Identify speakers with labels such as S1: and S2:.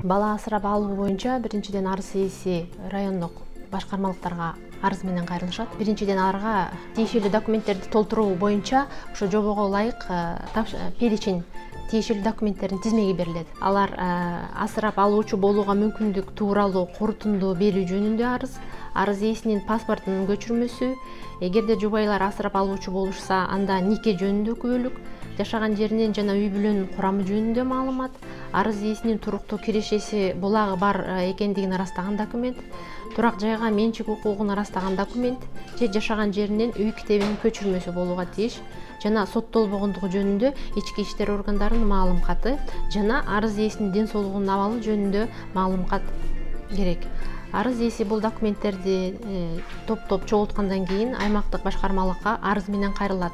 S1: Бала асырап алуу боюнча биринчиден арыз ээси райондук башкармалыктарга арыз менен кайрылышат. Биринчиден аларга тиешелүү документтерди толтуруу боюнча ошо жобого ылайык перечень тиешелүү документтердин тизмеги берилет. Алар асырап алуучу болууга мүмкүндүк тууралуу корутунду берүү жөнүндө арыз ээсинин паспортунун көчүрмөсү, эгерде жубайлар асырап алуучу болушса, анда нике жөнүндө күбөлүк, жашаган жеринин жана үй бүлөнүн курамы жөнүндө маалымат, арыз ээсинин туруктуу кирешеси булагы бар экендигин ырастаган документ, турак жайга менчик укугун ырастаган документ же жашаган жеринин үй китебинин көчүрмөсү болууга тийиш, жана соттолбогондугу жөнүндө ички иштер органдарынын маалым каты жана арыз ээсинин ден соолугунун абалы жөнүндө маалым кат керек. Арыз ээси бул документтерди топтоп чогулткандан кийин аймактык башкармалыкка арыз менен кайрылат.